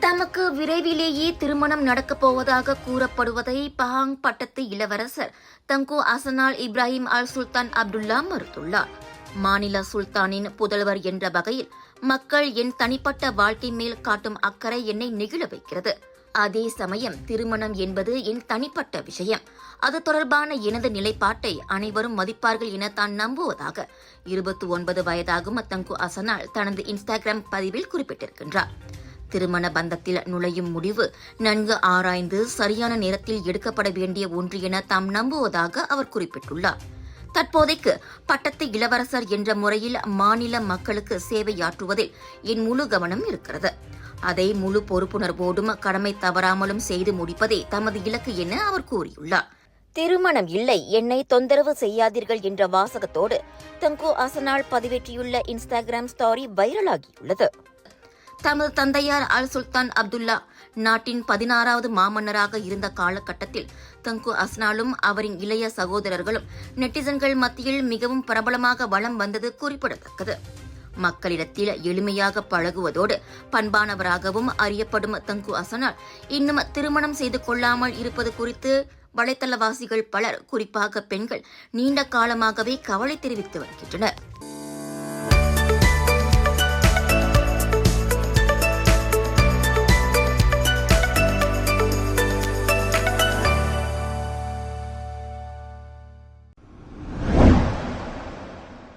தமக்கு விரைவிலேயே திருமணம் நடக்கப் போவதாக கூறப்படுவதை பஹாங் பட்டத்து இளவரசர் தங்கு அசனால் இப்ராஹிம் அல் சுல்தான் அப்துல்லா மறுத்துள்ளார். மாநில சுல்தானின் புதல்வர் என்ற வகையில் மக்கள் என் தனிப்பட்ட வாழ்க்கை மேல் காட்டும் அக்கறை என்னை நெகிழ வைக்கிறது. அதே சமயம் திருமணம் என்பது என் தனிப்பட்ட விஷயம். அது தொடர்பான எனது நிலைப்பாட்டை அனைவரும் மதிப்பார்கள் என தான் நம்புவதாக 29 வயதாகும் தங்கு அசனால் தனது இன்ஸ்டாகிராம் பதிவில் குறிப்பிட்டிருக்கின்றார். திருமண பந்தத்தில் நுழையும் முடிவு நன்கு ஆராய்ந்து சரியான நேரத்தில் எடுக்கப்பட வேண்டிய ஒன்று என தாம் நம்புவதாக அவர் குறிப்பிட்டுள்ளார். தற்போதைக்கு பட்டத்து இளவரசர் என்ற முறையில் மாநில மக்களுக்கு சேவையாற்றுவதில் என் முழு கவனம் இருக்கிறது. அதை முழு பொறுப்புணர்வோடும் கடமை தவறாமலும் செய்து முடிப்பதே தமது இலக்கு என அவர் கூறியுள்ளார். திருமணம் இல்லை, என்னை தொந்தரவு செய்யாதீர்கள் என்ற வாசகத்தோடு தங்கு அசனால் பதிவேற்றியுள்ள இன்ஸ்டாகிராம் ஸ்டோரி வைரலாகியுள்ளது. தமது தந்தையார் அல் சுல்தான் அப்துல்லா நாட்டின் 16வது மாமன்னராக இருந்த காலகட்டத்தில் தங்கு அஸ்னாலும் அவரின் இளைய சகோதரர்களும் நெட்டிசன்கள் மத்தியில் மிகவும் பிரபலமாக வலம் வந்தது குறிப்பிடத்தக்கது. மக்களிடத்தில் எளிமையாக பழகுவதோடு பண்பானவராகவும் அறியப்படும் தங்கு அசனால் இன்னும் திருமணம் செய்து கொள்ளாமல் இருப்பது குறித்து வலைத்தளவாசிகள் பலர், குறிப்பாக பெண்கள், நீண்ட காலமாகவே கவலை தெரிவித்து வருகின்றனர்.